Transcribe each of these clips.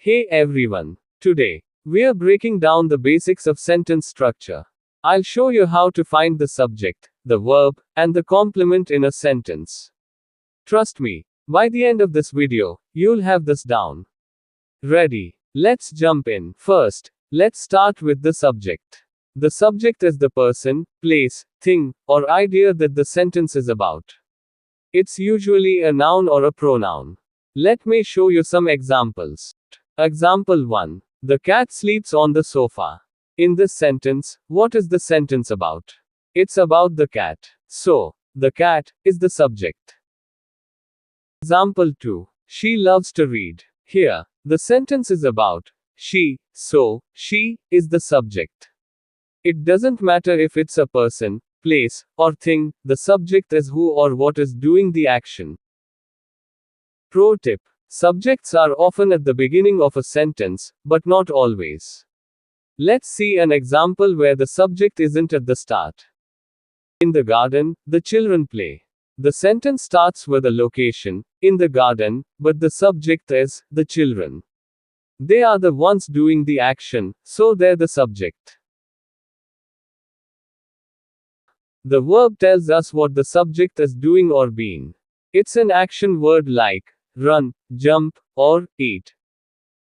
Hey everyone. Today, we are breaking down the basics of sentence structure. I'll show you how to find the subject, the verb, and the complement in a sentence. Trust me, by the end of this video, you'll have this down. Ready? Let's jump in. First, let's start with the subject. The subject is the person, place, thing, or idea that the sentence is about. It's usually a noun or a pronoun. Let me show you some examples. Example 1. The cat sleeps on the sofa. In this sentence, what is the sentence about? It's about the cat. So, the cat is the subject. Example 2. She loves to read. Here, the sentence is about she, so she is the subject. It doesn't matter if it's a person, place, or thing, the subject is who or what is doing the action. Pro tip. Subjects are often at the beginning of a sentence, but not always. Let's see an example where the subject isn't at the start. In the garden, the children play. The sentence starts with a location, in the garden, but the subject is the children. They are the ones doing the action, so they're the subject. The verb tells us what the subject is doing or being. It's an action word like run, jump, or eat.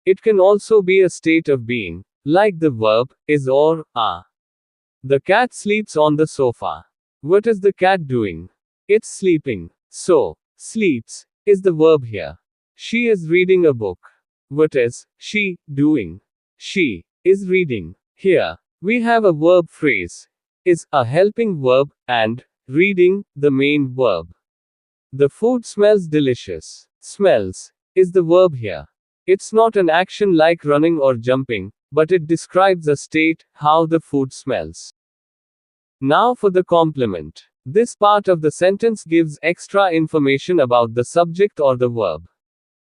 It can also be a state of being, like the verb is or are. The cat sleeps on the sofa. What is the cat doing? It's sleeping. So, sleeps is the verb here. She is reading a book. What is she doing? She is reading. Here, we have a verb phrase. Is a helping verb, and reading, the main verb. The food smells delicious. Smells is the verb here. It's not an action like running or jumping, but it describes a state, how the food smells. Now for the complement. This part of the sentence gives extra information about the subject or the verb.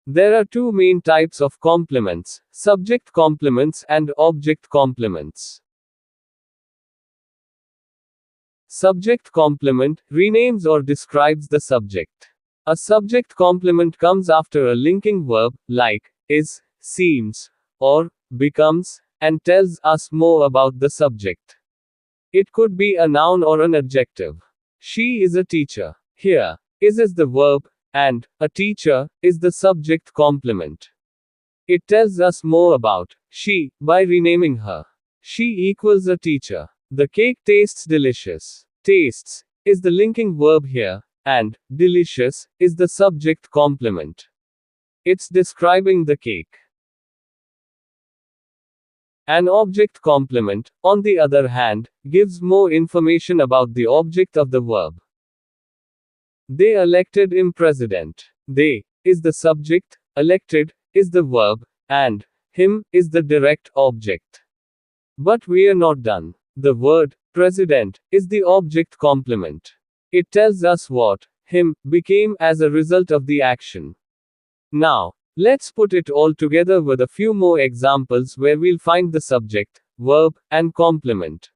There are two main types of complements: subject complements and object complements. Subject complement renames or describes the subject. A subject complement comes after a linking verb, like is, seems, or becomes, and tells us more about the subject. It could be a noun or an adjective. She is a teacher. Here, is the verb, and a teacher is the subject complement. It tells us more about she by renaming her. She equals a teacher. The cake tastes delicious. Tastes is the linking verb here, and delicious is the subject complement. It's describing the cake. An object complement, on the other hand, gives more information about the object of the verb. They elected him president. They is the subject, elected is the verb, and him is the direct object. But we are not done. The word president is the object complement. It tells us what him became as a result of the action. Now, let's put it all together with a few more examples where we'll find the subject, verb, and complement.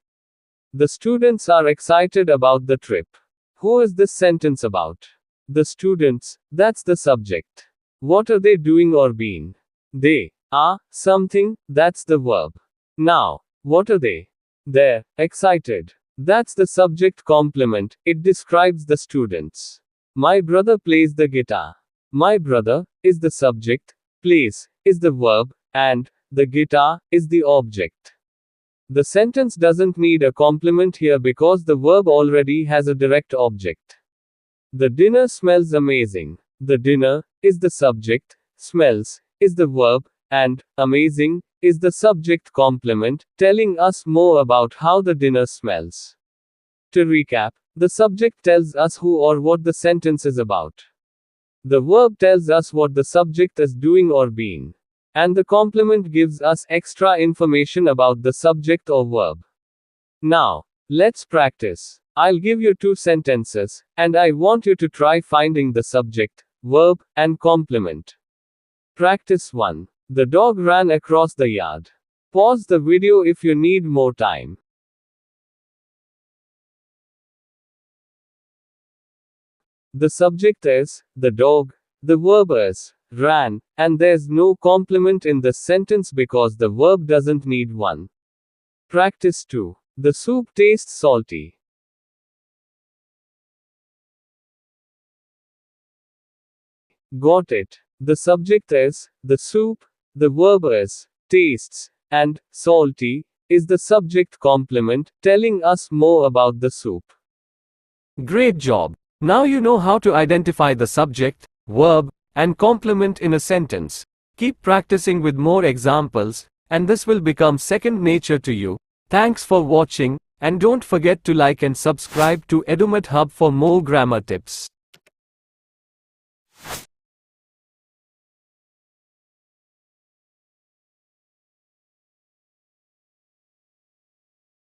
The students are excited about the trip. Who is this sentence about? The students, that's the subject. What are they doing or being? They are something, that's the verb. Now, what are they? They're excited. That's the subject complement, it describes the students. My brother plays the guitar. My brother is the subject, plays is the verb, and the guitar is the object. The sentence doesn't need a complement here because the verb already has a direct object. The dinner smells amazing. The dinner is the subject, smells is the verb, and amazing is the subject complement, telling us more about how the dinner smells. To recap, the subject tells us who or what the sentence is about. The verb tells us what the subject is doing or being. And the complement gives us extra information about the subject or verb. Now, let's practice. I'll give you two sentences, and I want you to try finding the subject, verb, and complement. Practice 1. The dog ran across the yard. Pause the video if you need more time. The subject is the dog, the verb is ran, and there's no complement in the sentence because the verb doesn't need one. Practice 2. The soup tastes salty. Got it. The subject is the soup, the verb is tastes, and salty is the subject complement, telling us more about the soup. Great job! Now you know how to identify the subject, verb, and complement in a sentence. Keep practicing with more examples, and this will become second nature to you. Thanks for watching, and don't forget to like and subscribe to EduMed Hub for more grammar tips.